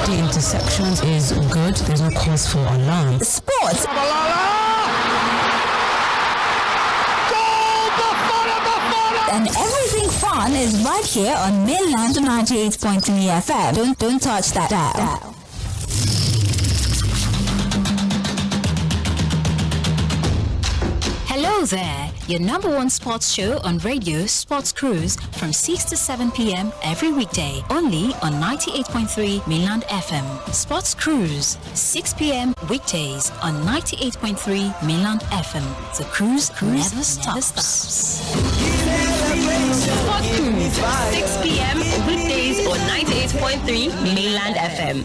The interceptions is good. There's no cause for alarm. Sports. And everything fun is right here on Mainland 98.3 FM. Don't touch that dial. Hello there, your number one sports show on radio, Sports Cruise, from 6 to 7 p.m. every weekday, only on 98.3 Mainland FM. Sports Cruise, 6 p.m. weekdays on 98.3 Mainland FM. The cruise never stops. Sports Cruise, 6 p.m. weekdays on 98.3 Mainland FM.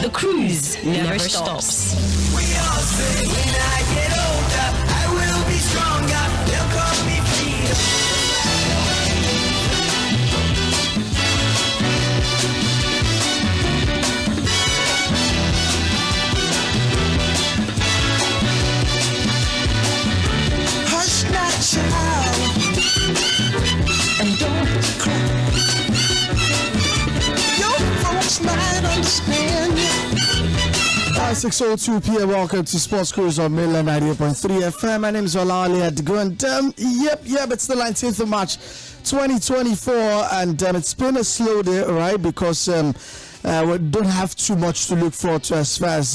The cruise never stops. We all say when I get older, I will be stronger. They'll call me freedom. Hush not, child, and don't cry. Your folks might understand you. 6:02 p.m. Welcome to Sports Cruise on Mainland 98.3 FM. My name is Olali Adgun. Yep, it's the 19th of March 2024, and it's been a slow day, right? Because we don't have too much to look forward to as far as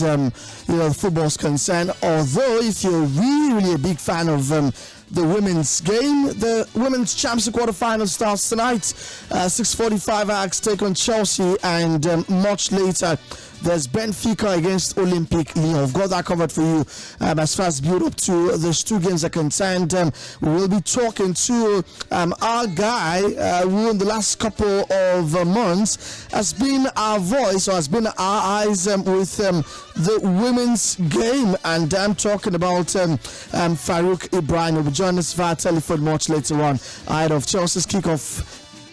football is concerned. Although, if you're really a big fan of the women's game, the women's Champions League quarterfinal starts tonight. 6:45 Ajax take on Chelsea, and much later there's Benfica against Olympique Lyon. We've got that covered for you as far as build up to those two games are concerned. We will be talking to our guy who in the last couple of months has been our voice, or has been our eyes with the women's game, and I'm talking about Farouk Ibrahim. Will be joining us via telephone much later on ahead of Chelsea's kickoff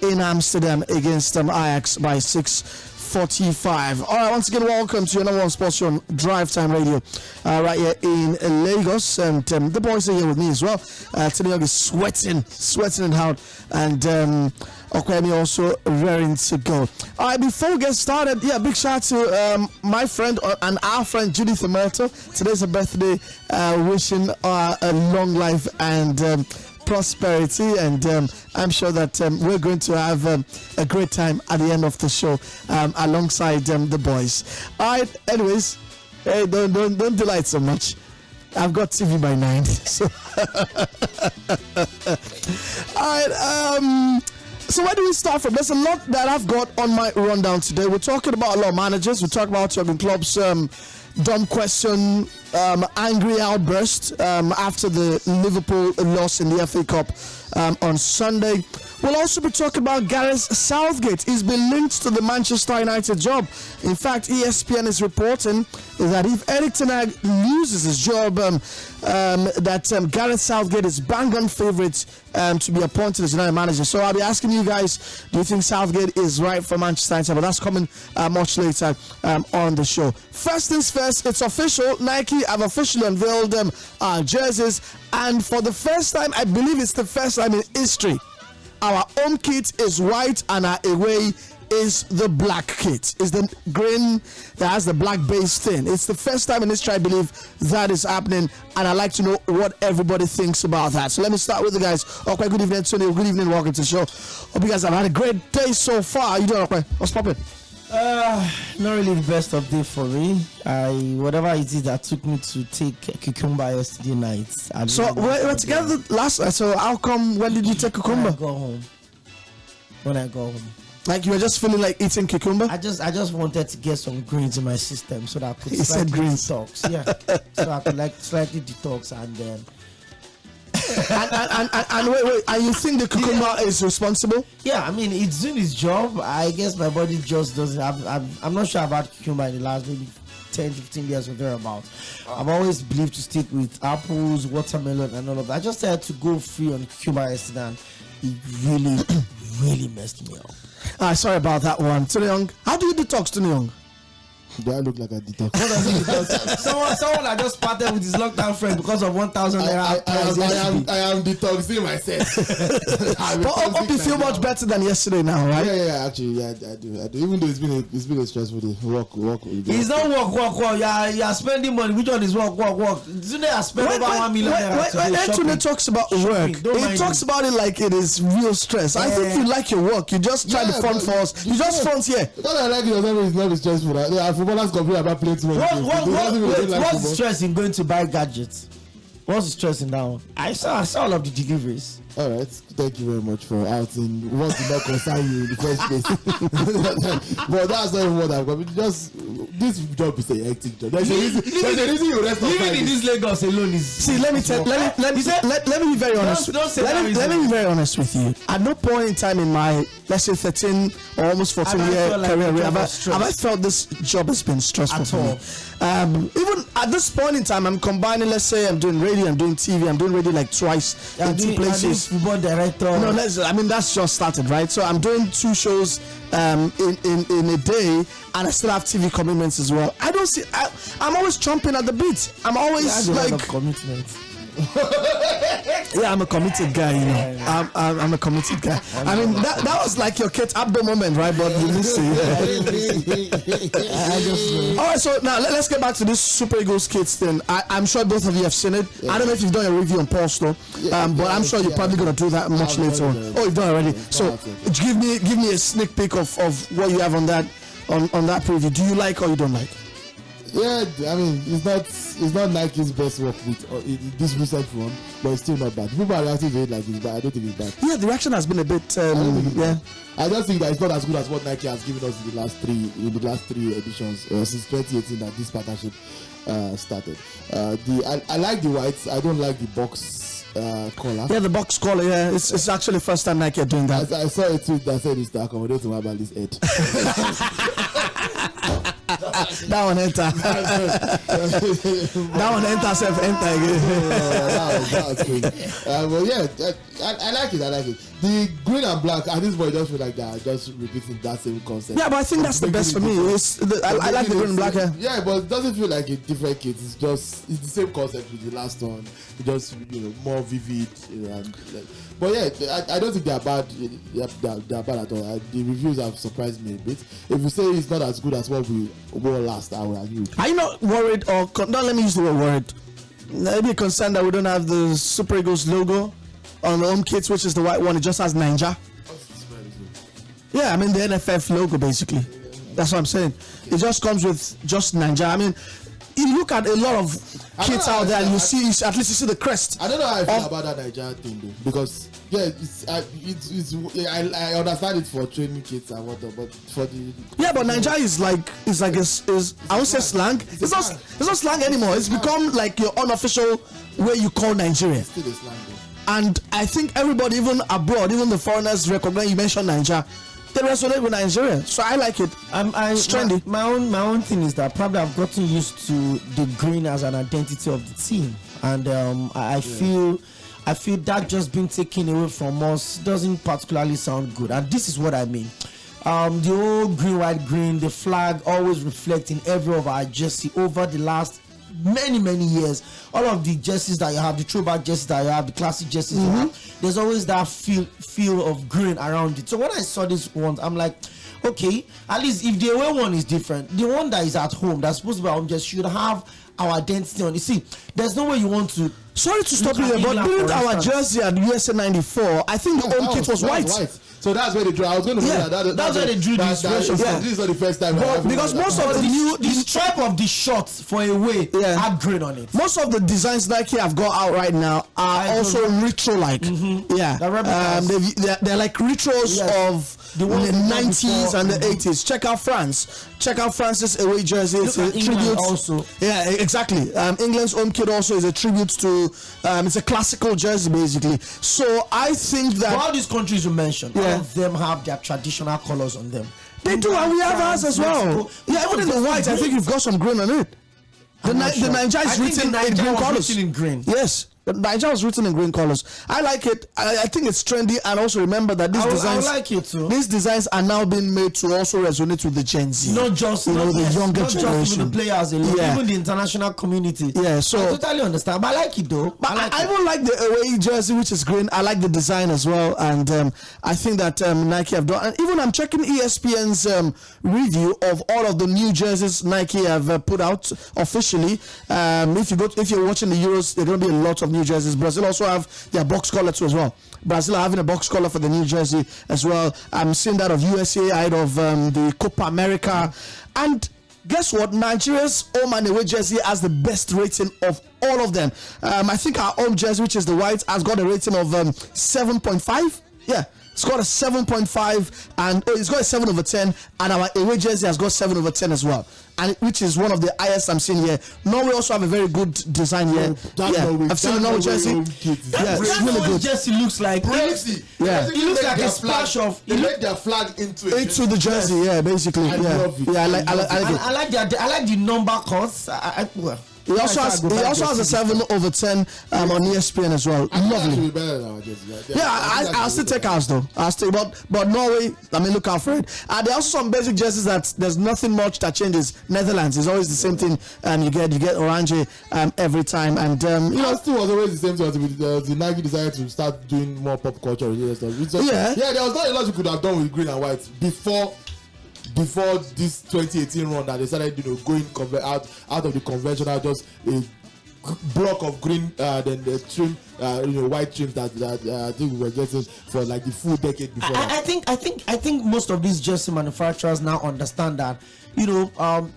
in Amsterdam against Ajax by 6:45. All right, once again, welcome to your number one sports show on Drive Time Radio right here in Lagos, and the boys are here with me as well. Tᴜᴏ is sweating it out, and Oᴘᴏᴏ also raring to go. All right, before we get started, big shout out to my friend and our friend Judith Omerto. Today's her birthday. Wishing her a long life and prosperity, and I'm sure that we're going to have a great time at the end of the show alongside the boys. All right, anyways, hey, don't delight so much. I've got TV by 9, so all right. So where do we start from? There's a lot that I've got on my rundown today. We're talking about a lot of managers. We're talking about Jurgen Klopp's dumb question, angry outburst after the Liverpool loss in the FA Cup on Sunday. We'll also be talking about Gareth Southgate. He's been linked to the Manchester United job. In fact, ESPN is reporting that if Erik ten Hag loses his job, Gareth Southgate is bang-on favourite to be appointed as United manager. So I'll be asking you guys, do you think Southgate is right for Manchester United? But that's coming much later on the show. First things first, it's official. Nike have officially unveiled our jerseys, and for the first time, I believe it's the first time in history, our home kit is white and our away is the black kit. It's the green that has the black base thing. It's the first time in history, I believe, that is happening, and I'd like to know what everybody thinks about that. So let me start with the guys. Okay, good evening, Tony. Good evening, welcome to the show. Hope you guys have had a great day so far. How you doing, okay? What's popping? Not really the best of day for me. Whatever it is that took me to take cucumber yesterday night. So we're together last night. So how come? When did you take cucumber? When I go home. Like you were just feeling like eating cucumber? I just wanted to get some greens in my system so that I could slightly detox. Yeah, so I could slightly detox and then. and wait, and you think the cucumber is responsible? Yeah, I mean it's doing its job. I guess my body just doesn't. I'm not sure about cucumber in the last maybe 10-15 years or thereabouts. I've always believed to stick with apples, watermelon, and all of that. I just had to go free on cucumber yesterday, and it really messed me up. Sorry about that one. Tony Young, how do you detox, Tony Young? Do I look like a detox? someone that just parted with his lockdown friend because of 1,000 naira. I am detoxing myself. But hope you feel much better than yesterday now, right? Yeah, actually, I do. Even though it's been a stressful day. Work. It's not work. You are spending money. Which one is work? Today I spent over 1 million naira. When Anthony talks about work, he talks about it like it is real stress. I think you like your work. You just try to front for us. You just front here. What I like is not stressful. Footballers complain about playing too much. What's the stress in going to buy gadgets? What's the stress in that one? I saw all of the deliveries. All right, thank you very much for outing what did not concern you in the first place. But that's not even what I've got. Just this job is a hectic job. There's a reason you rest on Living in this Lagos alone is. See, let me be very honest. Let me be very honest with you. At no point in time in my, let's say, 13 or almost 14-year career have I felt this job has been stressful for me. Even at this point in time, I'm combining. Let's say I'm doing radio, I'm doing TV, I'm doing radio like twice in two places. Football director. No, that's just started, right? So I'm doing 2 shows in a day, and I still have TV commitments as well. I don't see. I'm always chomping at the bit. I'm always like commitments. Yeah, I'm a committed guy, you know. I'm a committed guy. I mean, that was like your Kate Abdo moment, right? But you missed it. All right, so now let's get back to this Super Eagles kids thing. I'm sure both of you have seen it. I don't know if you've done a review on Pulse though, but I'm sure you're probably gonna do that much later on. Oh, you've done already. So give me a sneak peek of what you have on that preview. Do you like or you don't like? Yeah, I mean, it's not Nike's best work with this recent one, but it's still not bad. People are reacting to it like it's bad. I don't think it's bad. Yeah, the reaction has been a bit. I just think that it's not as good as what Nike has given us in the last three editions since 2018 that this partnership started. I like the whites. I don't like the box collar. Yeah, the box collar. Yeah, it's actually the first time Nike are doing that. I saw a tweet that said it's to accommodate Nwabali's head. That one enter. That one enter again. That was crazy. But yeah, I like it. The green and black at this point just feel like that, just repeating that same concept. Yeah, but I think that's the best for me. I like the green and black. Yeah, but it doesn't feel like a different kit. It's the same concept with the last one. It's just more vivid. But yeah, I don't think they are bad. They are bad at all. The reviews have surprised me a bit. If you say it's not as good as what we wore last, I will agree. Are you not worried or don't let me use the word worried? Maybe concerned that we don't have the Super Eagles logo on the home kits, which is the white one. It just has Ninja. Yeah, I mean the NFF logo basically. That's what I'm saying. It just comes with just Ninja. I mean, you look at a lot of kits out there, and you see at least you see the crest. I don't know how I feel about that Ninja thing though, because I understand it for training kits and whatnot, but for the but Ninja is I won't say slang. It's not slang anymore. It's become like your unofficial way you call Nigeria. It's still a slang though. And I think everybody, even abroad, even the foreigners, recognize you mentioned Ninja. They resonate with Nigeria, so I like it. It's trendy. My own thing is that probably I've gotten used to the green as an identity of the team, and I feel that just being taken away from us doesn't particularly sound good. And this is what I mean. The old green, white, green, the flag always reflecting every of our jersey over the last many years. All of the jerseys that you have, the throwback jerseys that you have, the classic jerseys you have, there's always that feel of green around it. So when I saw this one, I'm like, okay, at least if the away one is different, the one that is at home, that's supposed to be our home jersey, should have our identity on it. See, there's no way you want to. Sorry to stop you there, but didn't our jersey at USA 94, I think the home kit was white. So that's where they drew. I was going to say that's where they drew the inspiration from. This is not the first time. Because most of the stripe of the shorts for away had green on it. Most of the designs Nike have got out right now are also retro-like. Yeah, they're like retros of the 90s and the 80s. Check out France. Check out France's away jersey. It's a tribute. Also, yeah, exactly. England's home kit also is a tribute to. It's a classical jersey basically. So I think that all these countries you mentioned, all of them have their traditional colors on them. They do, and we have ours as well. Yeah, even in the white, I think you've got some green on it. The Nigeria is written in green colors. In green. Yes. But Nigeria was written in green colors. I like it. I think it's trendy, and also remember that these designs, I like it too. These designs are now being made to also resonate with the Gen Z. Not just the younger not generation. just with the players alone, even the international community. Yeah, so I totally understand. But I like it though. But I even like the away jersey, which is green. I like the design as well, and I think that Nike have done. And even I'm checking ESPN's review of all of the new jerseys Nike have put out officially. If you're watching the Euros, there are going to be a lot of new jerseys. Brazil also have their box color too as well. Brazil are having a box color for the new jersey as well. I'm seeing that of USA, out of the Copa America, and guess what? Nigeria's home and away jersey has the best rating of all of them. I think our home jersey, which is the white, has got a rating of 7.5. Yeah. It's got a 7.5 and it's got a 7 over 10, and our away jersey has got 7 over 10 as well, and which is one of the highest I'm seeing here. Norway also have a very good design here. I've seen the Norway jersey. It's really good. Jersey looks like crazy. It looks like a splash of. They made their flag into the jersey. Yeah, basically. I love it. Yeah, I like the number cuts. He also has a 7 over 10 on ESPN as well. Lovely. I'll still take ours though. But Norway, I mean, look out for it. There are also some basic jerseys that there's nothing much that changes. Netherlands is always the same thing. You get orange every time, and still was always the same thing. The Nike decided to start doing more pop culture related stuff. There was not a lot you could have done with green and white before this 2018 run that they started, going out of the conventional, just a block of green, then the trim, white trims that I think we were getting for like the full decade before. I think most of these jersey manufacturers now understand that.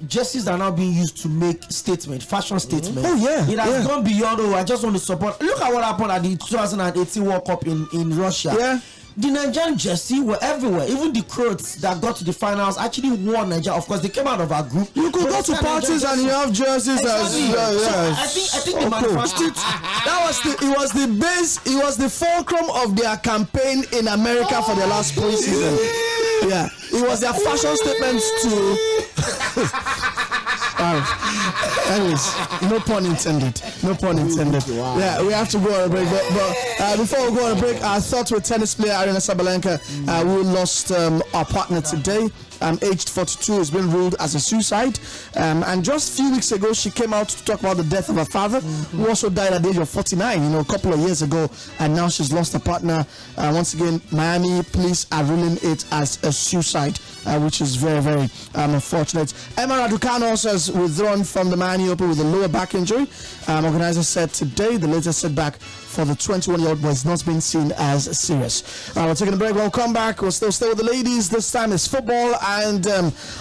Jerseys are now being used to make fashion statements. Oh yeah, it has gone beyond. I just want to support. Look at what happened at the 2018 World Cup in Russia. Yeah. The Nigerian jersey were everywhere. Even the Croats that got to the finals actually won Nigeria. Of course, they came out of our group. You could go to parties and you have jerseys. Exactly. I think the manufacturer. It was the base. It was the fulcrum of their campaign in America for the last preseason. Yeah, it was their fashion statements to. Anyways, no pun intended. Wow. Yeah, we have to go on a break. But before we go on a break, our thoughts with tennis player Aryna Sabalenka, who lost our partner today. Aged 42, has been ruled as a suicide. And just a few weeks ago, she came out to talk about the death of her father, who also died at the age of 49, a couple of years ago. And now she's lost her partner. Once again, Miami police are ruling it as a suicide, which is very, very unfortunate. Emma Raducanu also has withdrawn from the Miami Open with a lower back injury. Organizers said today the latest setback for the 21-year-old was not being seen as serious. We're taking a break. We'll come back. We'll still stay with the ladies. This time it's football, and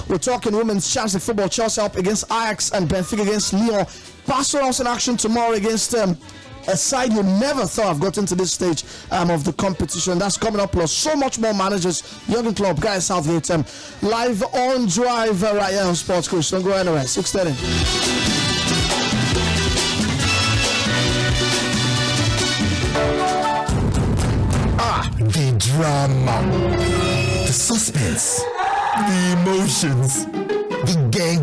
we're talking women's Champions League football. Chelsea up against Ajax and Benfica against Lyon. Barcelona also in action tomorrow against a side you never thought have gotten to this stage of the competition. That's coming up, plus so much more. Managers, Jurgen Klopp, Gareth Southgate, live on Drive right here on Sports Cruise. Don't go anywhere. 6:30. The drama, the suspense, the emotions, the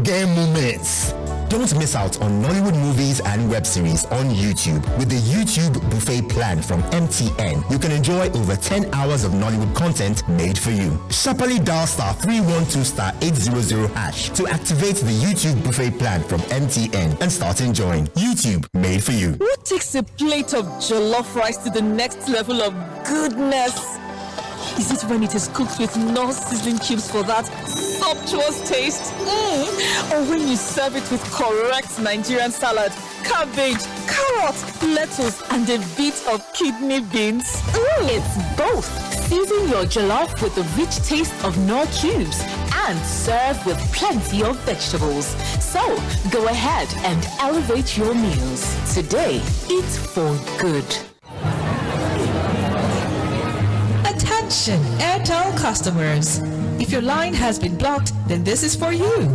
gang moments. Don't miss out on Nollywood movies and web series on YouTube with the YouTube Buffet plan from MTN. You can enjoy over 10 hours of Nollywood content made for you. Sharply dial *312*800# to activate the YouTube Buffet plan from MTN and start enjoying YouTube made for you. What takes a plate of jollof rice to the next level of goodness? Is it when it is cooked with no sizzling cubes for that sumptuous taste? Or when you serve it with correct Nigerian salad, cabbage, carrot, lettuce, and a bit of kidney beans? It's both. Season your jollof with the rich taste of Knorr cubes and serve with plenty of vegetables. So go ahead and elevate your meals. Today, eat for good. Attention, Airtel customers. If your line has been blocked, then this is for you.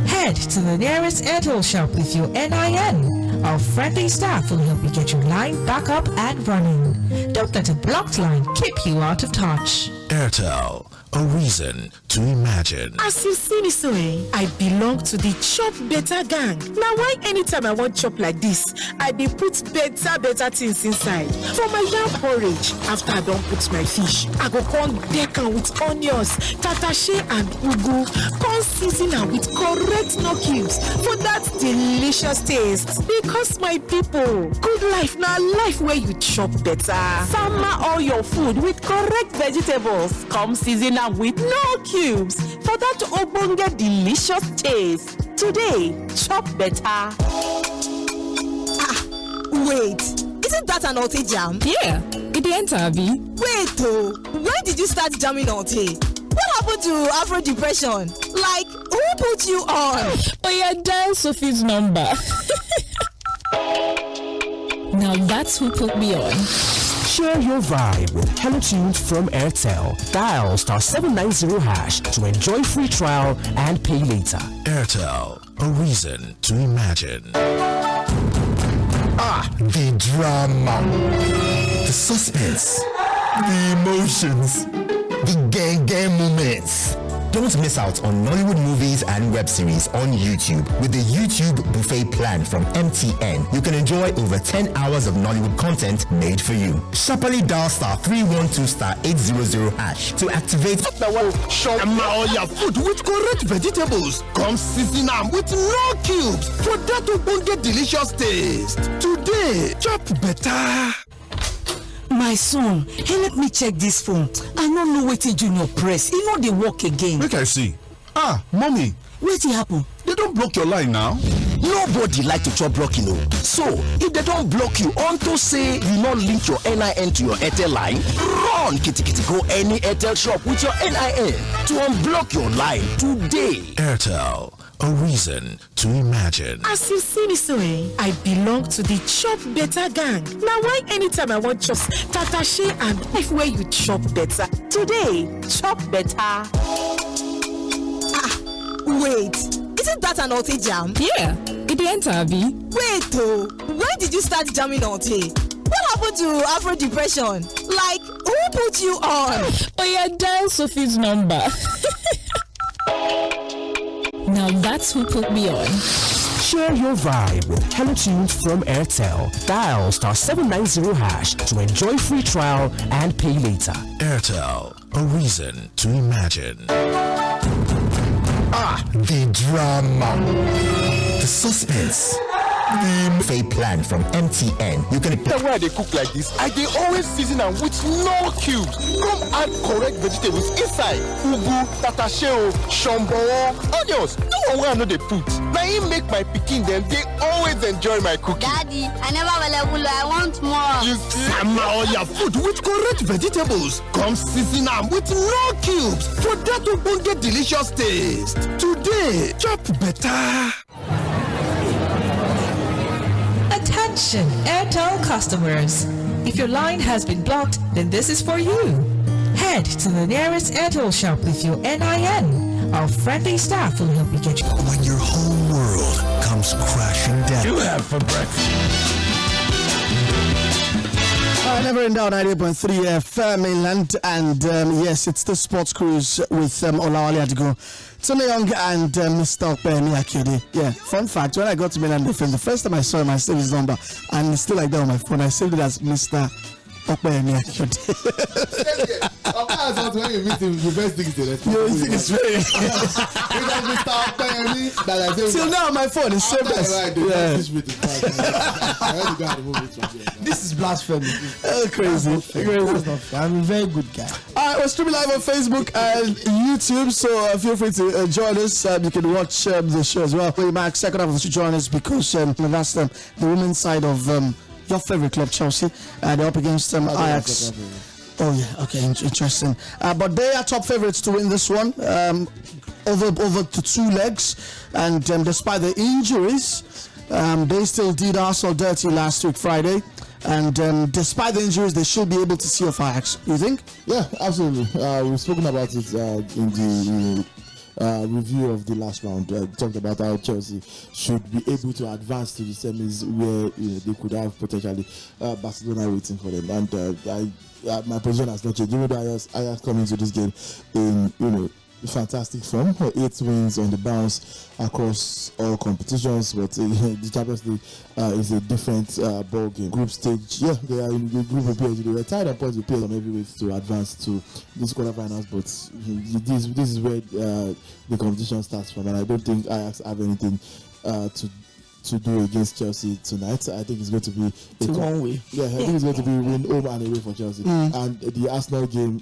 Head to the nearest Airtel shop with your NIN. Our friendly staff will help you get your line back up and running. Don't let a blocked line keep you out of touch. Airtel, a reason to imagine. As you see me so, I belong to the Chop Better gang. Now why anytime I want chop like this, I dey put better things inside. For my yam porridge, after I don't put my fish, I go come deck am with onions, tatashe and ugu, come season am with correct no cubes for that delicious taste. Because my people, good life na life where you chop better. Sama all your food with correct vegetables. Come season am with no cubes for that ogbonge delicious taste. Today, chop better. Wait, isn't that an Ote jam? Yeah, it the enter, Abi. Wait, oh, when did you start jamming Ote? What happened to Afro depression? Like, who put you on? Oh yeah, dial Sophie's number. Now that's who put me on. Share your vibe with Hello Tunes from Airtel. Dial *790# to enjoy free trial and pay later. Airtel, a reason to imagine. The drama, the suspense, the emotions, the gang moments. Don't miss out on Nollywood movies and web series on YouTube with the YouTube buffet plan from MTN. You can enjoy over 10 hours of Nollywood content made for you. Sharply dial *312*800# to activate your food with correct vegetables. Come season am with no cubes for that ogbonge delicious taste. Today, chop better. My son, help me check this phone. I no know wetin Junior press. E no dey work again. Make I see. Mommy. Wetin happen? They don't block your line now. Nobody like to chop blocking, no. So, if they don't block you unto say you not link your NIN to your Airtel line, run kitty go any Airtel shop with your NIN to unblock your line today. Airtel, a reason to imagine. As you see me so, I belong to the Chop Better gang. Now why anytime I want chop tatashe and life where you chop better. Today, chop better. Wait, isn't that an Ote jam? Yeah, it the enter, Abi. Wait, oh, when did you start jamming Ote? What happened to Afro depression? Like, who put you on? Oh yeah, dial Sophie's number. Now that's who put me on. Share your vibe with Hello Tunes from Airtel. Dial *790# to enjoy free trial and pay later. Airtel, a reason to imagine. The drama, the suspense, the buffet plan from MTN. You can The way they cook like this, I dey always season am with no cubes. Come add correct vegetables inside. Ugu, tatashe, shombo, onions. No one wey I no dey put. Na im make my pikin dem dey always enjoy my cooking. Daddy, I never will. I want more. You see? Sama all your food with correct vegetables. Come season am with no cubes for that ogbonge delicious taste. Today, chop better. Attention, Airtel customers. If your line has been blocked, then this is for you. Head to the nearest Airtel shop with your NIN. Our friendly staff will help you get you. When your whole world comes crashing down. You have for breakfast. Never in doubt, 98.3 FM mainland, and yes, it's the sports cruise with Oᴏᴜ Tᴜᴏ and Mr. Oᴘᴇɪ. Yeah, fun fact, when I got to mainland, the first time I saw him, I saved his number, and it's still like that on my phone. I saved it as Mr. Oᴘᴜ. Of course, when you meet him, the best thing is to let you think it's very. Till now, my phone is saved as. This is blasphemy. Crazy. I'm a very good guy. Alright, we're streaming live on Facebook and YouTube, so feel free to join us. You can watch the show as well. Max, second half of the show, join us because that's the women's side of your favorite club, Chelsea. They're up against Ajax. Oh yeah, okay, interesting. But they are top favorites to win this one, over the 2 legs, and despite the injuries, they still did Arsenal dirty last week Friday. And despite the injuries, they should be able to see off Ajax. You think? Yeah, absolutely. We've spoken about it in the review of the last round. Talked about how Chelsea should be able to advance to the semis where they could have potentially Barcelona waiting for them. And my position has not changed. Even though Ajax come into this game in fantastic form, 8 wins on the bounce across all competitions, but the Champions League is a different ball game. Group stage, they are in the group of PSG. They were tied at points with PSG on every way to advance to this quarterfinals, but this is where the competition starts from, and I don't think Ajax have anything to do against Chelsea tonight. I think it's going to be one way. Yeah, I think it's going to be win home and away for Chelsea. And the Arsenal game,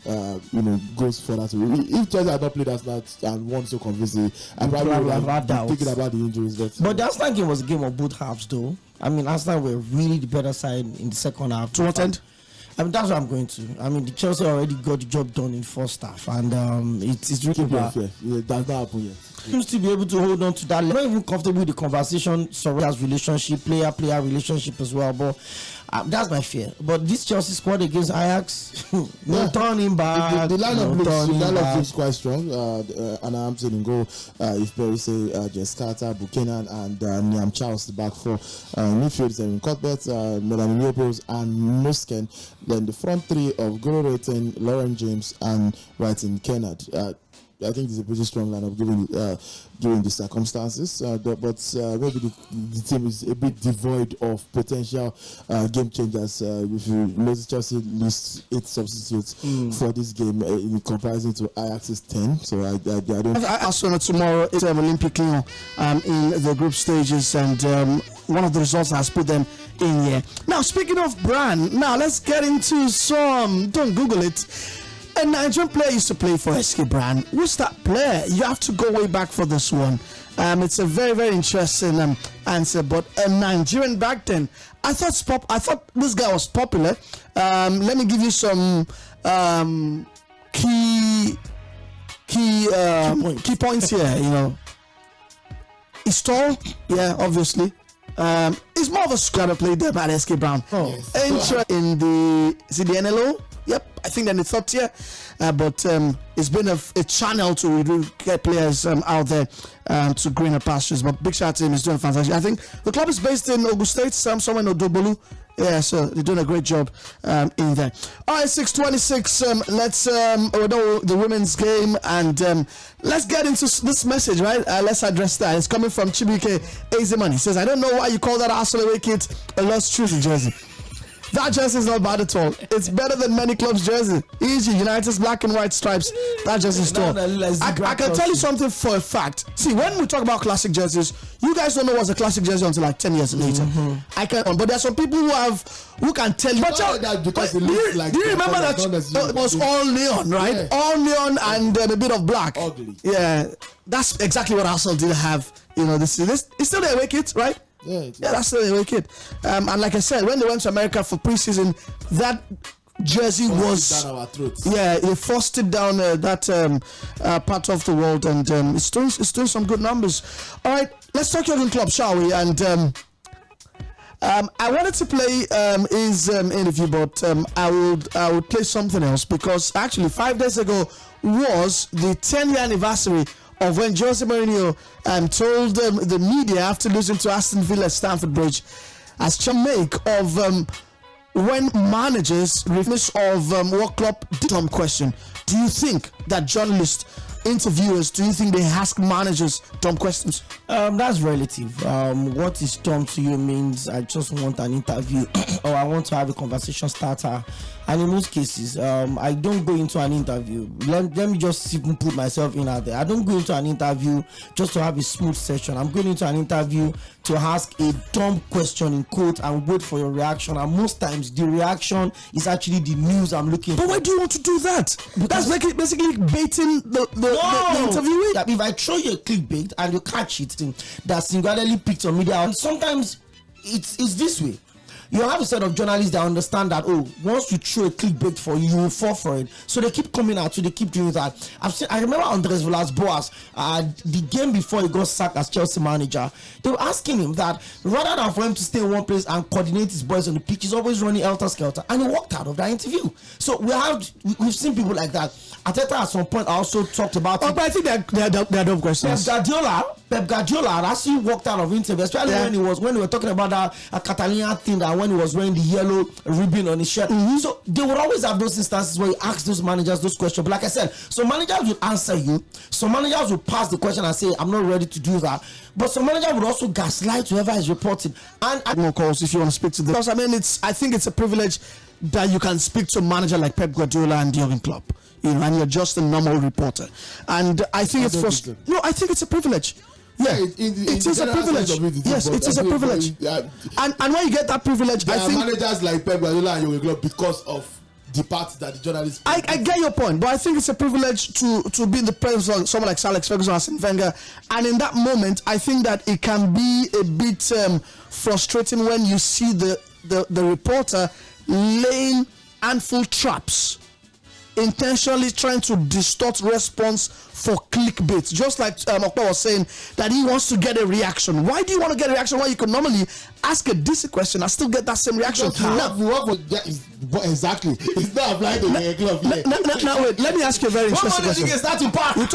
goes further to. If Chelsea had not played Arsenal and won so convincingly, I probably would have been thinking about the injuries. But the Arsenal game was a game of both halves, though. I mean, Arsenal were really the better side in the second half. To what end? I mean, that's what I'm going to. I mean, the Chelsea already got the job done in first half, and it's really bad. It does not happen yet. Seems to be able to hold on to that. Not even comfortable with the conversation surrounding relationship, player relationship as well. But that's my fear. But this Chelsea squad against Ajax, no turning back. The lineup looks quite strong. Anna Hampton in goal. If Perisic, Jeskata, Buchanan, and Niam Charles the back four. Midfield is Cuthbert, Melanie Leopold, and Musken. Then the front three of Goro-Rayton, Lauren James, and Wrighton Kennard. I think it's a pretty strong lineup given the circumstances, but maybe the team is a bit devoid of potential game changers. If you notice, Chelsea lists 8 substitutes for this game in comparison to Ajax's 10. So I don't. Arsenal tomorrow is Olympique Lyon in the group stages, and one of the results has put them in here. Now, speaking of brand, now let's get into some. Don't Google it. A Nigerian player used to play for SK Brand. Who's that player? You have to go way back for this one. It's a very, very interesting answer. But a Nigerian back then, I thought this guy was popular. Let me give you some key points here. He's tall, obviously. He's more of a squatter played there at SK Brown. In the NLO. Yep, I think they're in the third tier, but it's been a channel to really get players out there to greener pastures. But big shout out to him, he's doing fantastic. I think the club is based in Ogun State, somewhere in Odobolu. Yeah, so they're doing a great job in there. All right, 6:26. Let's know the women's game, and let's get into this message, right? Let's address that. It's coming from Chibuike Ezemani. He says, "I don't know why you call that Arsenal away kit a lost choosing jersey. That jersey is not bad at all. It's better than many clubs' jersey. E.g. United's black and white stripes. That jersey is tall." I can tell you something for a fact. See, when we talk about classic jerseys, you guys don't know what's a classic jersey until like 10 years later. But there's some people who can tell you. But do you remember that it was all neon, right? Yeah. All neon and a bit of black. Ugly. Yeah, that's exactly what Arsenal did have. This it's still the away kit, right? Yeah, that's the away kit. And like I said, when they went to America for preseason, that jersey was down our throats. Yeah, it forced it down that part of the world, and it's still some good numbers. All right, let's talk Jurgen Klopp, shall we? And I wanted to play his interview, but I would play something else, because actually 5 days ago was the 10-year anniversary of when Jose Mourinho told the media after losing to Aston Villa at Stamford Bridge, as make of when managers refuse of what Klopp did. Question: do you think that journalists, interviewers, do you think they ask managers dumb questions? That's relative. What is dumb to you means I just want an interview or I want to have a conversation starter. And in most cases, I don't go into an interview. Let me just even put myself in out there. I don't go into an interview just to have a smooth session. I'm going into an interview to ask a dumb question in quote and wait for your reaction. And most times the reaction is actually the news I'm looking for. But why do you want to do that? Because that's basically baiting the interviewee. Yeah, if I throw you a clickbait and you catch it, that's singularly picked on media. And sometimes it's this way. you have a set of journalists that understand that, once you throw a clickbait for you, you will fall for it. So they keep coming at you, they keep doing that. I remember Andres Villas-Boas, the game before he got sacked as Chelsea manager, they were asking him that rather than for him to stay in one place and coordinate his boys on the pitch, he's always running helter-skelter, and he walked out of that interview. So we've seen people like that. Arteta at some point also talked about but I think they're dumb questions. Pep Guardiola actually walked out of interview, especially when they were talking about that Catalan thing, that when he was wearing the yellow ribbon on his shirt. So they would always have those instances where you ask those managers those questions. But like I said, some managers will answer you, some managers will pass the question and say, I'm not ready to do that. But some managers would also gaslight whoever is reporting. And more calls if you want to speak to them. Because I mean, I think it's a privilege that you can speak to a manager like Pep Guardiola and Jurgen Klopp, and you're just a normal reporter. And I think I think it's a privilege. Yeah, it is a privilege. Yes, it is a privilege. And when you get that privilege, I think managers like Pep Guardiola and Jurgen Klopp because of the part that the journalists. I get your point, but I think it's a privilege to be in the presence of someone like Sir Alex Ferguson, Arsene Wenger, and in that moment, I think that it can be a bit frustrating when you see the reporter laying handful traps, intentionally trying to distort response for clickbait. Just like Okpa was saying, that he wants to get a reaction. Why do you want to get a reaction when you can normally ask a decent question and still get that same reaction? Exactly. It's not applied to the club. Now wait, let me ask you a very interesting question.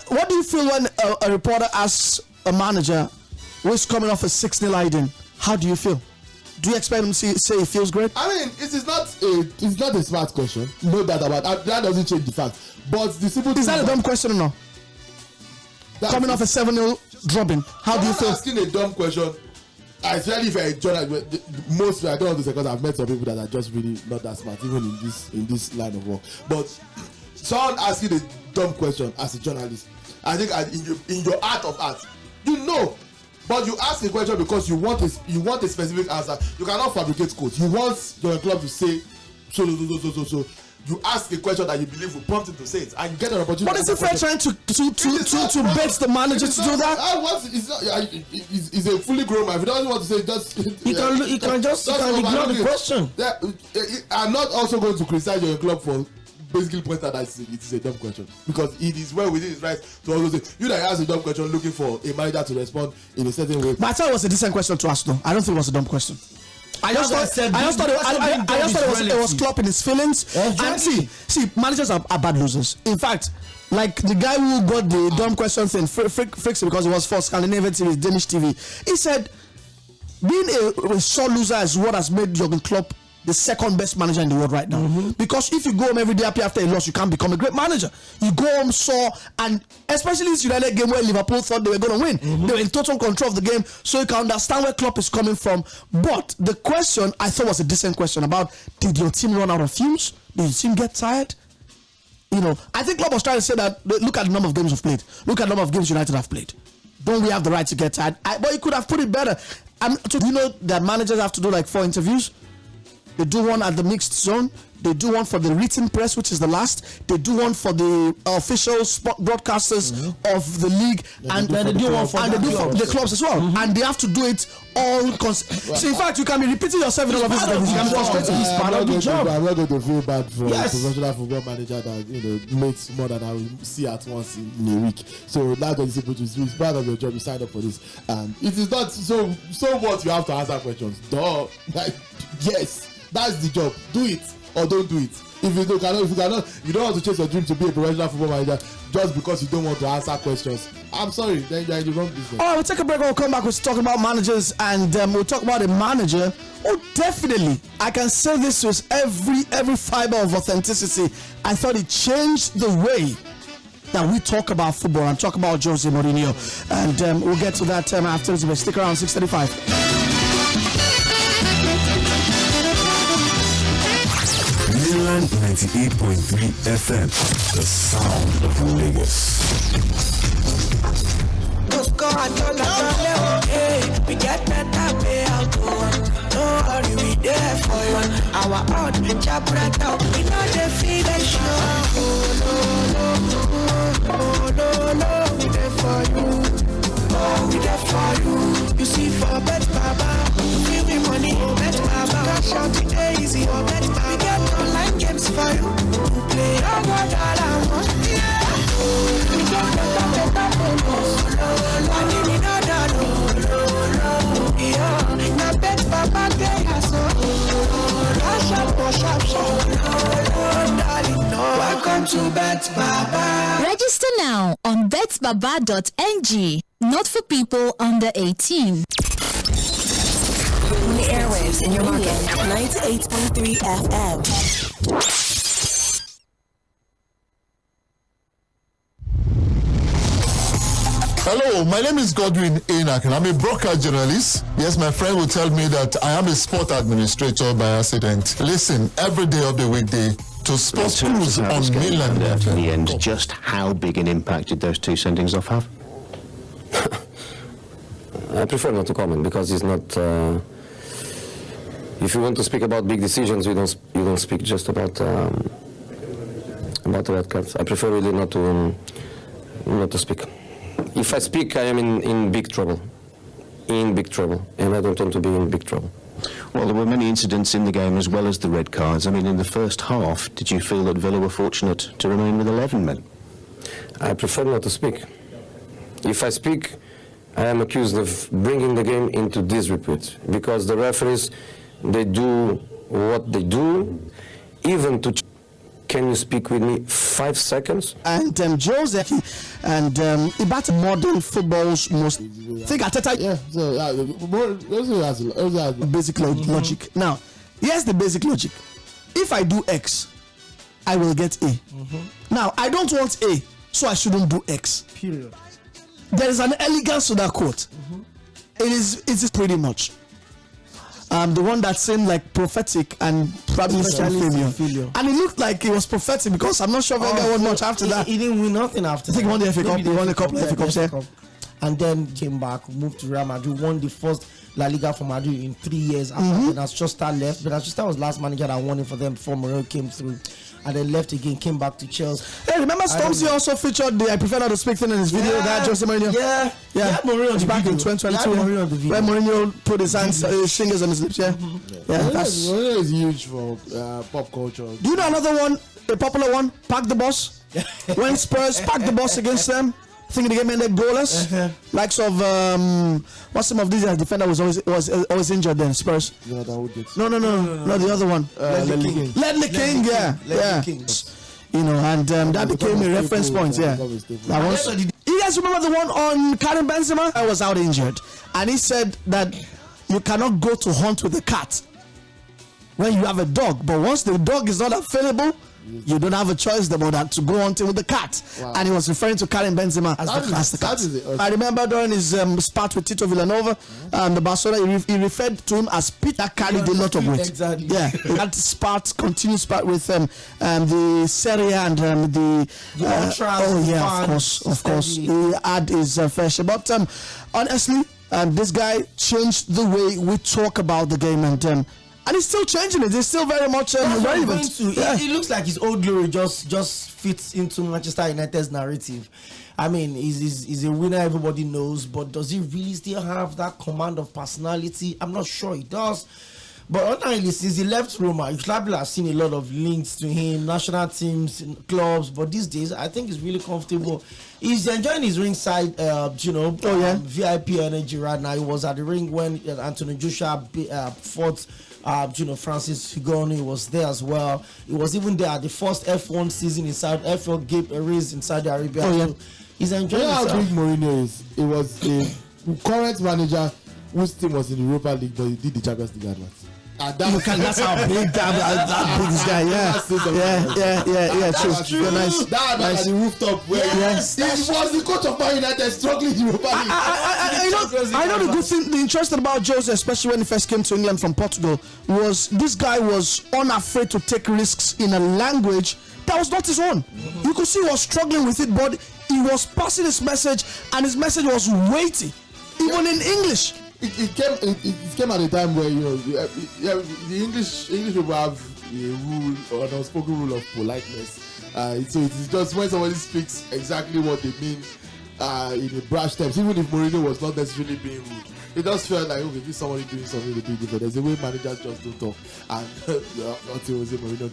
What do you feel when a reporter asks a manager who is coming off a 6-0 hiding? How do you feel? Do you expect him to say it feels great? I mean, it's not a smart question. No doubt about that. That doesn't change the fact. But the simple is that a dumb question or no? Coming off a 7-0 dropping, how do you feel? Asking a dumb question, especially if you're a journalist, I don't want to say, because I've met some people that are just really not that smart, even in this line of work. But someone asking a dumb question as a journalist, I think in your art of art, you know. But you ask a question because you want a specific answer. You cannot fabricate code. You want your club to say so. You ask a question that you believe will prompt him to say it, and you get an opportunity. But is it fair trying to bait the manager to do that? He's a fully grown man. If he doesn't want to say, just he can ignore the question. I'm not also going to criticize your club for basically point out that it is a dumb question, because it is well within his right to also say, you that ask a dumb question looking for a manager to respond in a certain way. But I thought it was a decent question to ask, though. I don't think it was a dumb question. I just thought it was Klopp in his feelings. And see, managers are bad losers. In fact, like the guy who got the dumb question thing, Frixie, because it was for Scandinavian TV, Danish TV, he said being a sore loser is what has made Jurgen Klopp the second best manager in the world right now. Because if you go home every day happy after a loss, you can't become a great manager. You go home sore, and especially this United game where Liverpool thought they were going to win. They were in total control of the game, so you can understand where Klopp is coming from. But the question I thought was a decent question about, did your team run out of fumes? Did your team get tired? I think Klopp was trying to say that, look at the number of games we've played. Look at the number of games United have played. Don't we have the right to get tired? But he could have put it better. Do you know that managers have to do like 4 interviews? They do one at the mixed zone. They do one for the written press, which is the last. They do one for the official broadcasters of the league, and they do one for the clubs as well. And they have to do it all. So in fact, you can be repeating yourself in all of these things. You can be frustrated. It's part of the job. I'm not going to feel bad for a professional football manager that makes more than I will see at once in a week. So that's what it's part of your job. You signed up for this, and it is not so what you have to answer questions. Duh. Yes. That's the job. Do it or don't do it. If you don't want to chase your dream to be a professional football manager just because you don't want to answer questions, I'm sorry, then you're in the wrong business. All right, we'll take a break. We'll come back. We'll talk about managers, and we'll talk about a manager who definitely, I can say this with every fiber of authenticity, I thought it changed the way that we talk about football and talk about Jose Mourinho. And we'll get to that after this. Stick around, 6:35. Mainland 98.3 FM, the sound of Lagos. We get better payout. Don't worry, we there for you. Our own chapter, we know the feeling show. No, we there for you. Oh, we there for you. You see, for bet Baba, we give me money, bet Baba. on betbaba.ng. Not for people under 18. The airwaves in your market. 98.3 FM. Hello, my name is Godwin Enoch and I'm a broadcast journalist. Yes, my friend will tell me that I am a sport administrator by accident. Listen every day of the weekday to Sports Cruise on Mainland FM. In the end, just how big an impact did those two sendings off have? I prefer not to comment because it's not. If you want to speak about big decisions, you don't speak just about the red cards. I prefer really not to speak. If I speak, I am in big trouble. In big trouble, and I don't want to be in big trouble. Well, there were many incidents in the game as well as the red cards. I mean, in the first half, did you feel that Villa were fortunate to remain with 11 men? I prefer not to speak. If I speak, I am accused of bringing the game into disrepute because the referees, they do what they do, even to. Can you speak with me 5 seconds? And Jose and about modern football's most. Think Ateta. Yeah, so has basic logic. Now, here's the basic logic. If I do X, I will get A. Now, I don't want A, so I shouldn't do X. Period. There is an elegance to that quote. It is pretty much. The one that seemed like prophetic and probably failure. And it looked like it was prophetic because I'm not sure if I won much after that. He didn't win nothing after I think he won the FA Cup. He won a couple of FA Cups, yeah. And then came back, moved to Real Madrid, won the first La Liga for Madrid in 3 years after Benascosta left. Benascosta was last manager that won it for them before Mourinho came through. And then left again, came back to Chelsea. Hey, remember Stormzy also featured the I prefer not to speak thing in his video that Jose Mourinho? Yeah. Mourinho back in 2022. Where Mourinho put his hands, fingers on his lips, Mourinho is huge for pop culture. Do you know another one, a popular one? Park the Bus. When Spurs parked the bus against them, thinking the game ended goalless. Likes of what's some of these defender was always injured then, Spurs. No, the other one. Ledley King, yeah. You know, and that became a reference point, That was. You guys remember the one on Karim Benzema? I was out injured, and he said that you cannot go to hunt with a cat when you have a dog, but once the dog is not available, you don't have a choice about that to go hunting with the cat. And he was referring to Karim Benzema as the cat. I remember during his spat with Tito Villanova, the Barcelona, he referred to him as Pete that carried a lot of weight. Exactly. Yeah, that continuous spat with the Serie A and the Ultras. Of course. He had his fair share. But honestly, this guy changed the way we talk about the game, and he's still changing it. He's still very much relevant. It looks like his old glory just fits into Manchester United's narrative. I mean, he's a winner everybody knows, but does he really still have that command of personality? I'm not sure he does. But ordinarily, since he left Roma, you should have seen a lot of links to him, national teams, clubs. But these days, I think he's really comfortable. He's enjoying his ringside, VIP energy right now. He was at the ring when Anthony Joshua fought. Francis Figoni was there as well. He was even there at the first F1 season in F1 race in Saudi Arabia. So he's enjoying himself. How big Mourinho is? It was the current manager whose team was in the Europa League, but he did the Champions League advance. That's how big that big this guy. True. Nice. That at the rooftop where he was the coach of Man United struggling in Europa League. I know the good thing, the interesting about Jose, especially when he first came to England from Portugal, was this guy was unafraid to take risks in a language that was not his own. You could see he was struggling with it, but he was passing his message, and his message was weighty, even in English. It came at a time where the English people have a rule or an unspoken rule of politeness. So it's just when somebody speaks exactly what they mean in a brash terms, even if Mourinho was not necessarily being rude. It just felt like, okay, this is somebody doing something a bit different. There's a way managers just don't talk. And until Jose Mourinho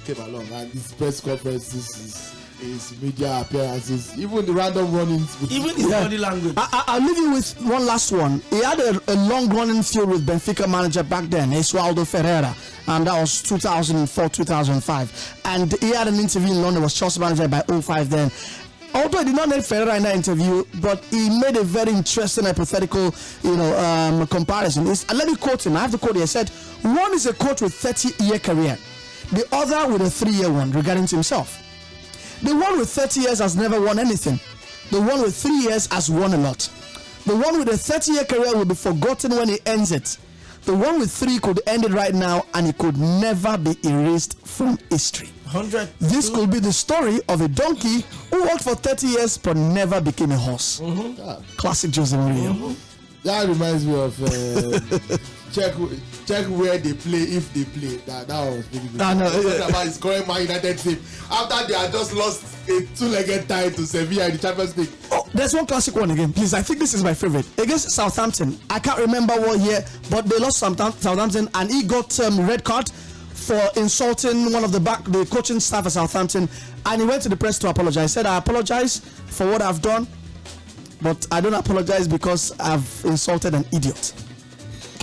came along, and his press conferences, his media appearances, even the random run-ins. Even his body language. I'll leave you with one last one. He had a long running feud with Benfica manager back then, Esualdo Ferreira, and that was 2004-2005. And he had an interview in London, was Chelsea manager by 2005 then. although he did not name Ferreira in that interview, but he made a very interesting hypothetical, comparison. Let me quote him. I have the quote here. He said, one is a coach with 30-year career, the other with a 3-year one regarding to himself. The one with 30 years has never won anything. The one with 3 years has won a lot. The one with a 30-year career will be forgotten when he ends it. The one with 3 could end it right now and it could never be erased from history. 100. This could be the story of a donkey who worked for 30 years but never became a horse. Classic Jose Mourinho. That reminds me of check where they play if they play. That was really good. About his current Man United team after they had just lost a 2-legged tie to Sevilla in the Champions League. Oh, there's one classic one again, please. I think this is my favorite. Against Southampton, I can't remember what year, but they lost Southampton, and he got red card for insulting one of the coaching staff at Southampton, and he went to the press to apologize. He said, I apologize for what I've done, but I don't apologize because I've insulted an idiot.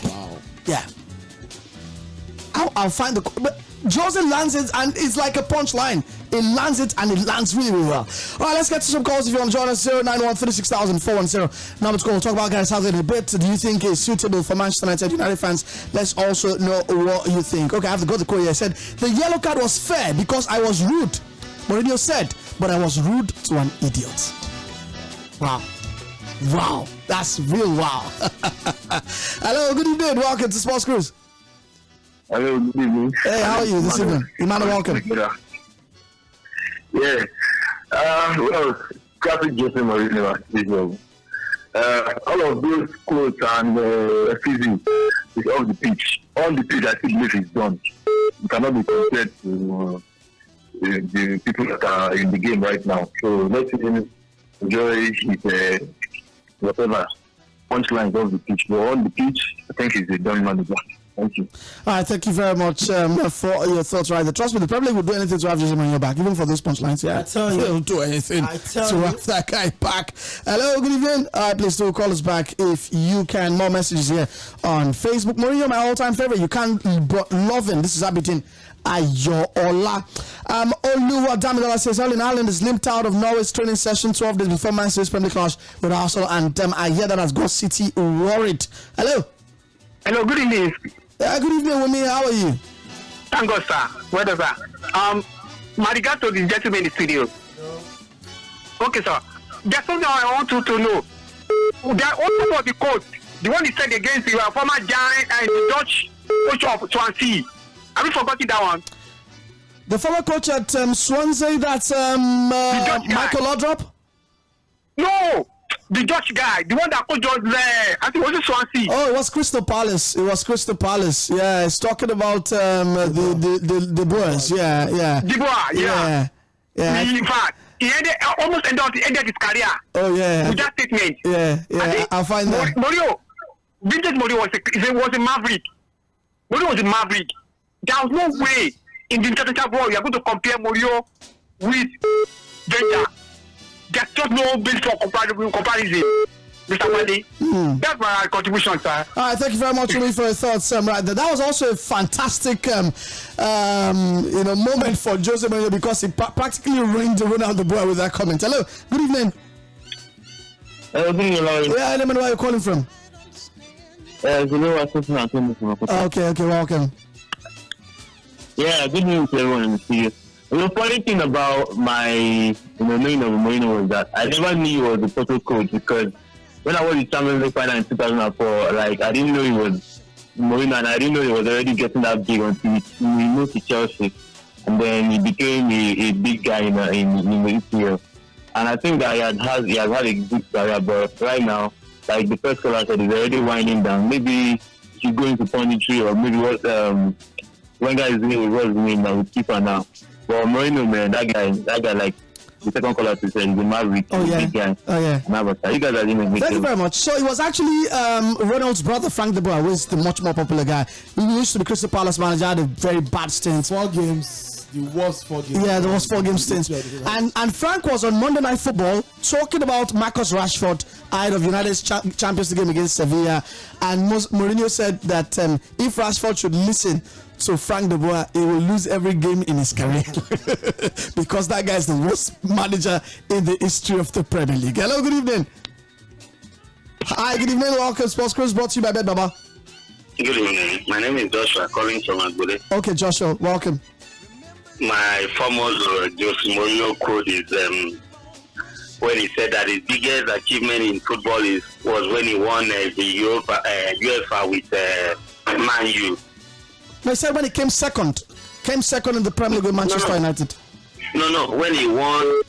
Wow. Yeah. I'll find the... Jose lands it and it's like a punchline. It lands it and it lands really, really well. All right, let's get to some calls if you want to join us. 091-36000-410. Now let's go. We'll talk about Gareth Southgate in a bit. Do you think is suitable for Manchester United fans? Let's also know what you think. Okay, I have to go to Korea. I said, the yellow card was fair because I was rude. Mourinho said, but I was rude to an idiot. Wow. Wow. That's real wow. Hello, good evening. Welcome to Sports Cruise. Hello, good evening. Hey, how are you this evening? Emmanuel, welcome. Yeah. Well, classic Jose Mourinho. All of those quotes and physics is off the pitch. On the pitch, I think this is done. It cannot be compared to the people that are in the game right now. So let's enjoy his whatever punchlines off the pitch. But on the pitch, I think he's a done manager. Thank you. All right, thank you very much for your thoughts. Right, trust me, the Premier League would do anything to have Jose Mourinho back, even for those punchlines. Yeah, I tell you, they'll do anything to have that guy back. Hello, good evening. All right, please do call us back if you can. More messages here on Facebook. Mourinho, my all-time favorite. You can't but love him. This is Abitin Ayola. Oluwa Damilola says, Erling Haaland is limped out of Norway's training session 12 days before Man City's Premier League clash with Arsenal, and I hear that has got City worried. Hello. Hello, good evening. Good evening, Wumi. How are you? Thank God, sir. Well done, sir. My regard to the gentleman in the studio. Okay, sir. There's something I want you to know. There also was the coach, the one he said against the former giant and the Dutch coach of Swansea. Have you forgotten that one? The former coach at Swansea, that's Michael Laudrup? No! The Dutch guy, the one that coached us there. I think it was Swansea. Oh, it was Crystal Palace. Yeah, it's talking about the boys. Yeah. The boy, yeah. In fact, he almost ended his career. Oh yeah. With that statement. Yeah. I'll find that. Mourinho, vintage Mourinho was a maverick. Mourinho was a maverick. There was no way in the international world you are going to compare Mourinho with Wenger. There's just no base for comparison, Mr. Wale. That's my contribution, sir. All right, thank you very much, Louis, for your thoughts. Right, that was also a fantastic, moment for Jose Mourinho because he practically ruined the boy with that comment. Hello, good evening. Hello, good evening. Yeah, I don't know where you're calling from. Jᴏɪṛ Oʟᴜᴜᴜ. Okay, welcome. Yeah, good news to everyone in the studio. The funny thing about my knowing of Mourinho was that I never knew he was a total coach because when I was the Champions League final in 2004, like I didn't know he was Mourinho, and I didn't know he was already getting that big until he moved to Chelsea, and then he became a big guy in the EPL. And I think that he has had a good career, but right now, like the first caller said, he's already winding down. Maybe he should go into punditry, or maybe what one guy is doing with his name now with keeper now. But Mourinho, man, that guy, like the second caller said, he's a maverick. Big guy. Oh yeah. You guys are doing a Thank you very much. So it was actually Ronald's brother, Frank de Boer, who is the much more popular guy. He used to be Crystal Palace manager, had a very bad stint. 4 games. The worst 4 games. Yeah, there was 4 game stints. And Frank was on Monday Night Football talking about Marcus Rashford ahead of United's Champions League game against Sevilla. And Mourinho said that if Rashford should listen to Frank de Boer, he will lose every game in his career because that guy is the worst manager in the history of the Premier League. Hello, good evening. Hi, good evening. Welcome. Sports Cruise brought to you by Bet Baba. Good evening. My name is Joshua, calling from Agbole. Okay, Joshua, welcome. My famous Jose Mourinho quote is when he said that his biggest achievement in football was when he won the UEFA with Man U. No, he said when he came second in the Premier League with Manchester United. No, when he won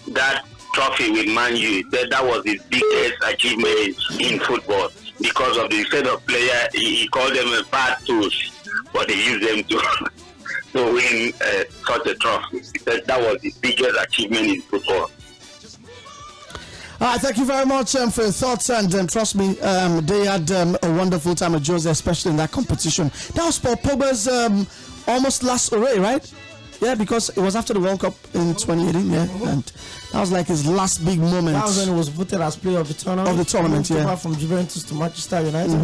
that trophy with Man U, he said that was his biggest achievement in football because of the set of player. He called them bad tools, but he used them to win such a trophy. He said that was his biggest achievement in football. All right, thank you very much for your thoughts, and trust me, they had a wonderful time at Jose, especially in that competition. That was Paul Pogba's almost last array, right? Yeah, because it was after the World Cup in 2018, yeah, and that was like his last big moment. That was when he was voted as player of the tournament. Yeah. From Juventus to Manchester United.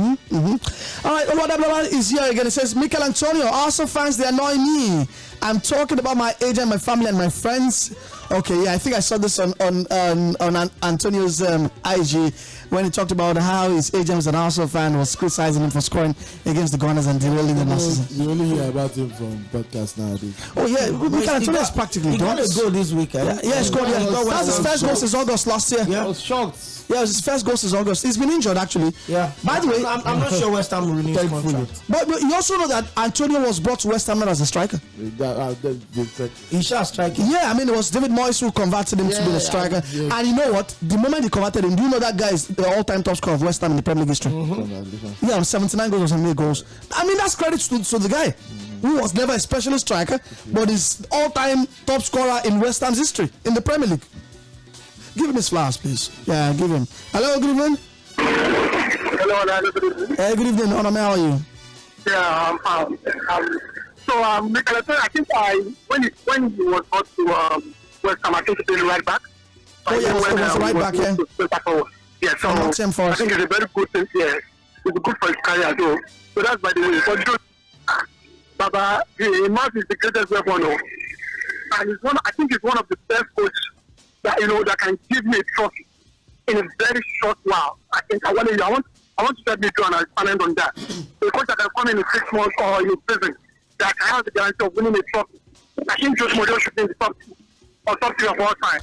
All right, what is here again? It says, Mikel Antonio, Arsenal fans, they annoy me. I'm talking about my agent, my family, and my friends. Okay, yeah, I think I saw this on Antonio's IG when he talked about how his agent was an Arsenal fan, was criticizing him for scoring against the Gunners and derailing the Nazis. You only hear about him from podcast nowadays. Oh yeah, Mikel Antonio is practically done. He got a goal this weekend. Yeah, he scored. That's his first goal since August last year. Yeah, I was shocked. Yeah, it was his first goal since August. He's been injured actually. Yeah. By the way, I'm not sure West Ham will renew his contract. But you also know that Antonio was brought to West Ham not as a striker. He shall strike. Yeah, I mean it was David Moyes who converted him to be the striker. And you know what? The moment he converted him, do you know that guy is the all-time top scorer of West Ham in the Premier League history? Yeah, 79 goals or 78 goals. I mean that's credit to the guy who was never a specialist striker, but is all-time top scorer in West Ham's history in the Premier League. Give him his flowers, please. Yeah, give him. Hello, good evening. Hello, good evening. Hey, good evening. Honor, how are you? Yeah, Mikel Antonio, I think when he was brought to West Ham, I think he played right back. Oh yeah, he was right back, yeah. Yeah, so I think it's a very good thing. Yeah, it's good for his career too. So that's by the way. But Baba, he must be the greatest weapon, and I think he's one of the best coaches that can give me a trophy in a very short while. I think I want to set me to an experiment on that. The coach that can come in 6 months or in prison that has the guarantee of winning a trophy. I think Jose Mourinho should be in the top 3 of all time.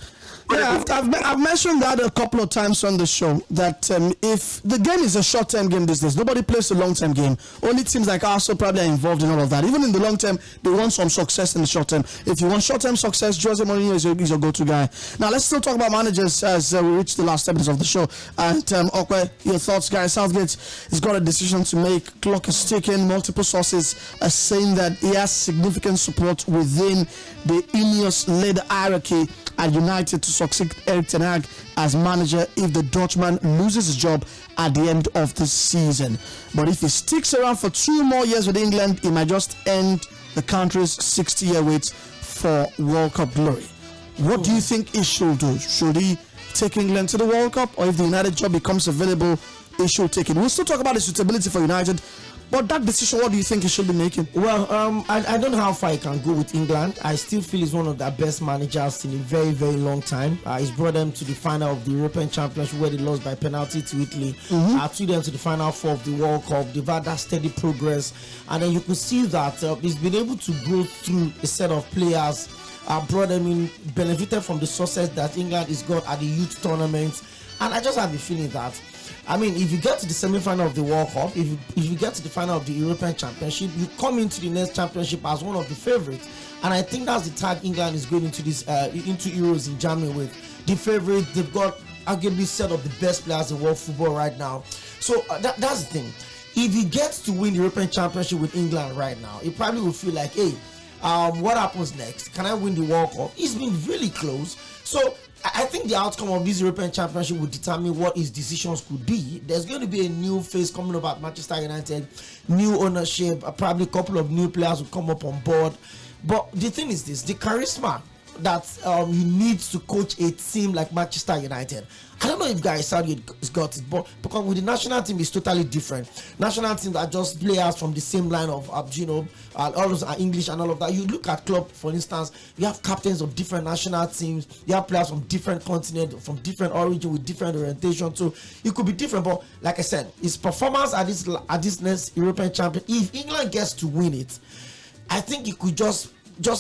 Yeah, I've mentioned that a couple of times on the show that if the game is a short-term game these days, nobody plays a long-term game. Only teams like Arsenal probably are involved in all of that. Even in the long term, they want some success in the short term. If you want short-term success, Jose Mourinho is your go-to guy. Now let's still talk about managers as we reach the last 10 minutes of the show. And Okwé, your thoughts, guys? Southgate has got a decision to make. Clock is ticking. Multiple sources are saying that he has significant support within the Ineos-led hierarchy at United to succeed Erik ten Hag as manager if the Dutchman loses his job at the end of the season. But if he sticks around for 2 more years with England, he might just end the country's 60-year wait for World Cup glory. What do you think he should do? Should he take England to the World Cup, or if the United job becomes available, he should take it? We'll still talk about the suitability for United. But that decision, what do you think he should be making? Well, I don't know how far he can go with England. I still feel he's one of the best managers in a very, very long time. He's brought them to the final of the European Championship where they lost by penalty to Italy. Took them to the final 4 of the World Cup. They've had that steady progress. And then you could see that he's been able to grow through a set of players. Brought them in, benefited from the success that England has got at the youth tournament. And I just have a feeling that I mean, if you get to the semi-final of the World Cup, if you get to the final of the European Championship, you come into the next championship as one of the favorites. And I think that's the tag England is going into this into Euros in Germany with. The favorite, they've got arguably set of the best players in world football right now. So that's the thing. If he gets to win the European Championship with England right now, he probably will feel like, hey, what happens next? Can I win the World Cup? He's been really close. So I think the outcome of this European Championship will determine what his decisions could be. There's going to be a new phase coming up at Manchester United, new ownership, probably a couple of new players will come up on board. But the thing is this, the charisma that he needs to coach a team like Manchester United. I don't know if Gary Southgate has got it, but because with the national team, it's totally different. National teams are just players from the same line of, all those are English and all of that. You look at club, for instance, you have captains of different national teams. You have players from different continents, from different origin with different orientation. So it could be different. But like I said, his performance at this next European champion, if England gets to win it, I think it could just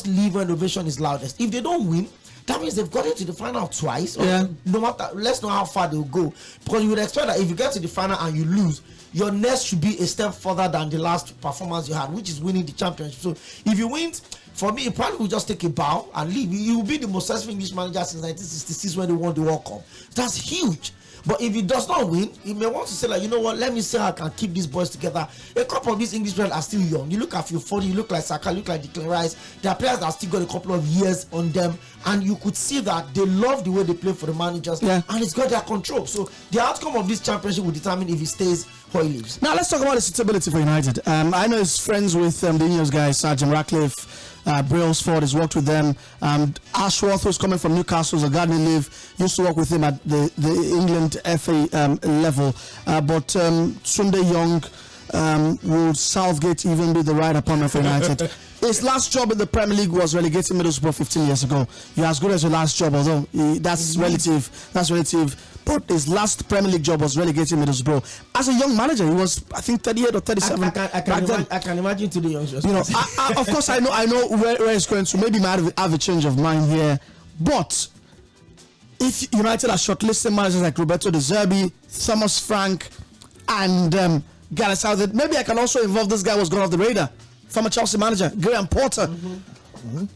leave when ovation is loudest. If they don't win, that means they've got into the final twice. Yeah. No matter, let's know how far they'll go. Because you would expect that if you get to the final and you lose, your next should be a step further than the last performance you had, which is winning the championship. So if you win, for me, it probably will just take a bow and leave. He will be the most successful English manager since 1966 when they won the World Cup. That's huge. But if he does not win, he may want to say, like, you know what, let me see how I can keep these boys together. A couple of these English players are still young. You look at Phil Foden, you look like Saka, you look like Declan Rice. There are players that still got a couple of years on them, and you could see that they love the way they play for the managers, and it's got their control. So the outcome of this championship will determine if he stays or he leaves. Now let's talk about the suitability for United. I know he's friends with the Ineos guys, Sergeant Ratcliffe. Brailsford has worked with them. Ashworth, who's coming from Newcastle, is a gardening leave, used to work with him at the England FA level. But Sunday Young, will Southgate even be the right appointment for United? His last job in the Premier League was relegating Middlesbrough 15 years ago. You're as good as your last job, although that's relative. That's relative. But his last Premier League job was relegating Middlesbrough. As a young manager, he was, I think, 38 or 37. I can imagine to the youngsters. You know, of course, I know where it's going to. Maybe might have a change of mind here. But if United are shortlisting managers like Roberto De Zerbi, Thomas Frank, and Gareth Southgate, maybe I can also involve this guy who was gone off the radar, former Chelsea manager Graham Potter.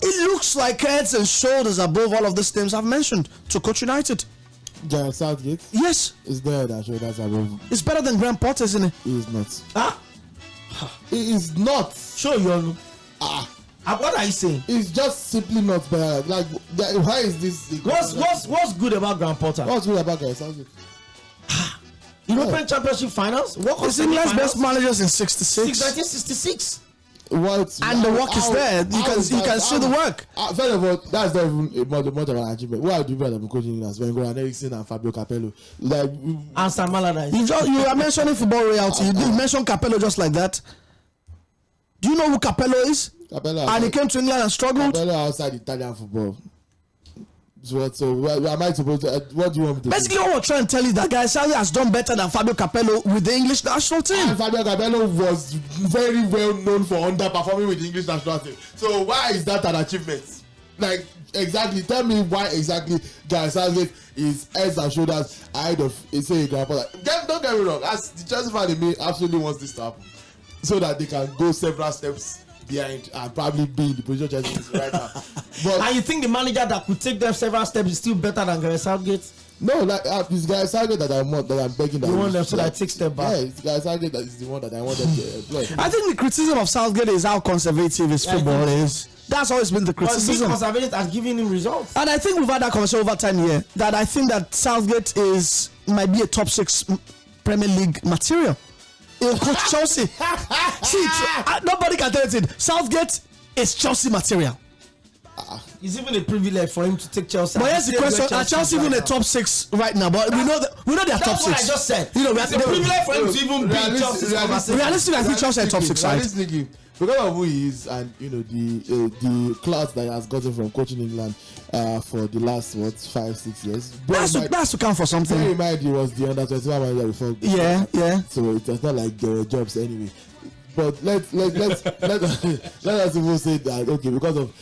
It looks like heads and shoulders above all of these names I've mentioned to coach United. Gareth Southgate? Yes. Is there that shoulders above? It's better than Graham Potter, isn't it? He is not. He is not. Sure, you what are you saying? It's just simply not better. Like, why is this? What's good about Graham Potter? What's good about Gareth Southgate? European Championship finals? It's England's best managers in 66. 1966. What? And the work is there. You can see the work. First of all, that's not even much of an achievement. What are you doing about coaching as Wenger and Ericsson and Fabio Capello? Like, and Sam Allardyce. You are mentioning football royalty. You didn't mention Capello just like that. Do you know who Capello is? Capello. And he came to England and struggled. Capello outside Italian football. So am I supposed to? What do you want me to Basically, what we're trying to tell you that Gareth Southgate has done better than Fabio Capello with the English national team. And Fabio Capello was very well known for underperforming with the English national team. So why is that an achievement? Like, exactly, tell me why exactly Gareth Southgate is heads and shoulders ahead of say Graham Potter. Don't get me wrong, as the Chelsea fan in me absolutely wants this to happen, so that they can go several steps behind and probably be in the position Chelsea is right now. But and you think the manager that could take them several steps is still better than Gareth Southgate? No, like it's Gareth Southgate that I'm begging. You want them to like take step back? Yeah, it's Gareth Southgate that is the one that I want them to employ. I think the criticism of Southgate is how conservative his football is. That's always been the criticism. But being conservative has given him results. And I think we've had that conversation over time here. That I think that Southgate might be a top 6 Premier League material. He'll coach Chelsea. See, nobody can tell it. Southgate is Chelsea material. It's even a privilege for him to take Chelsea. But here's the question: are Chelsea even a top 6 right now? But we know they are top 6. That's what I just said. You know, it's a privilege for him to even be in Chelsea. Realistically, I think Chelsea are top 6 side. Realistically, because of who he is and you know the class that he has gotten from coaching England for the last 5-6 years. That's to count for something. Bear in mind, he was the under-21 manager before. Yeah. So it was not like there were jobs anyway. But let us even say that okay, because of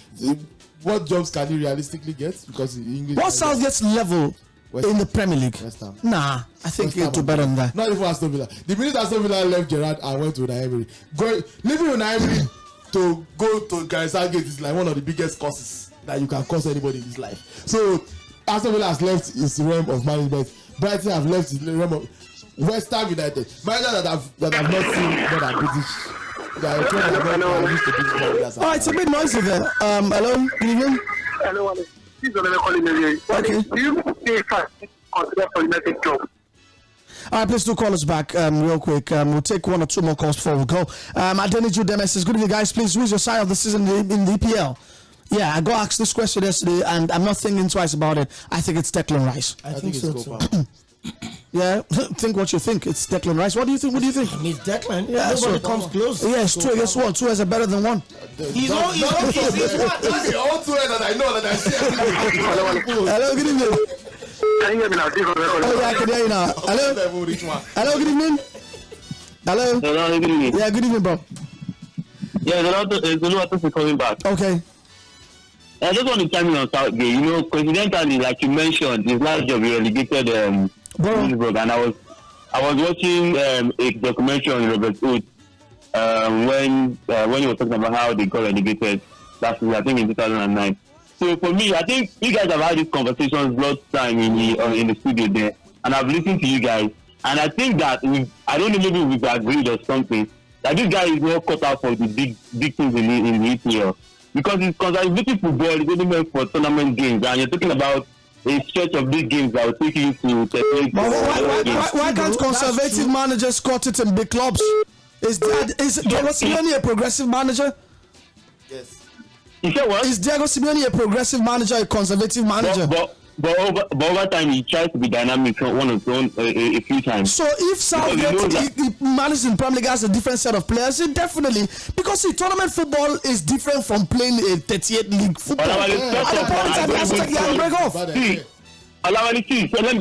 what jobs can he realistically get? Because English. What's Southgate's level in the Premier League? Nah, I think he'll do better than that. Not even Aston Villa. The minute Aston Villa left Gerrard and went to Ūnai Emery, leaving Ūnai Emery to go to Gareth Southgate is like one of the biggest causes that you can cause anybody in his life. So Aston Villa has left his realm of management. Brighton have left his realm of West Ham United. Managers that have not seen more than British. Oh, it's a bit noisy there. Hello, good evening. Hello, Alex. This is Olele calling again. Okay. Do you stay fast consider for United job? All right, please do call us back real quick. We'll take 1 or 2 more calls before we go. Adeniju Demes says, good evening, guys. Please, who is your side of the season in the EPL? Yeah, I got asked this question yesterday, and I'm not thinking twice about it. I think it's Declan Rice. I think so too. Yeah, think what you think. It's Declan Rice. What do you think? What do you think? I mean, Declan. Yeah, Nobody comes close. Yes, 2 against 1. 2 is better than 1. He's all all 2 that I know that I see. Hello, good evening. Can you hear me now? Oh, yeah, I can hear you now. Hello. Hello, good evening. Hello. Hello, good evening. Yeah, good evening, bro. Yeah, there's a lot of coming back. Okay. I just want to chime in on Southgate. You know, coincidentally, like you mentioned, his last job he relegated Middlesbrough, and I was watching a documentary on Robert Wood when he was talking about how they got relegated last year, I think in 2009. So for me, I think you guys have had these conversations lots of time in the studio there, and I've listened to you guys, and I think that I don't know, maybe we've agreed or something, that this guy is not cut out for the big things in the EPL. Because it's conservative football, it's only meant for tournament games, and you're talking about a stretch of big games that will take you to 38. Why can't conservative managers cut it in big clubs? Is Diego Simeone a progressive manager? Yes. You said what? Is Diego Simeone a progressive manager, a conservative manager? But over time, he tries to be dynamic on his own a few times. So if Southgate he manages in Premier League has a different set of players, it definitely, because tournament football is different from playing a 38 league football. At the point in time, you have to take the handbrake off.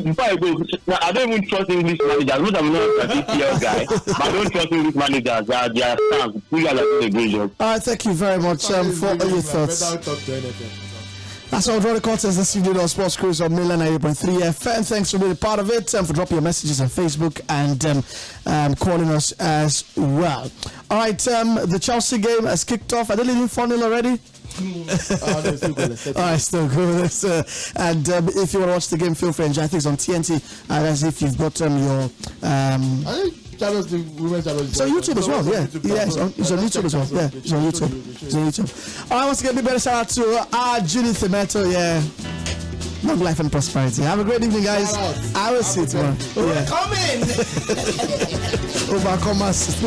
Before I go, I don't even trust English managers. I'm not a EPL guy, but I don't trust English managers. They are stars. You guys are doing a great job. All right, thank you very much for your thoughts. That's our draw the contest this evening on Sports Cruise on Milan 98.3 FM. Thanks for being a part of it and for dropping your messages on Facebook and calling us as well. All right, the Chelsea game has kicked off. Are they leading 4-0 already? All right, still good. And if you want to watch the game, feel free. I think it's on TNT. As if you've got your. It's on YouTube as well, yeah. It's on YouTube as well. Yeah, it's on YouTube. All right, once again, big better shout out to Jᴏɪᴜ, yeah. Long life and prosperity. Have a great evening, guys. I will see you tomorrow. Yeah. Come in. Overcomers.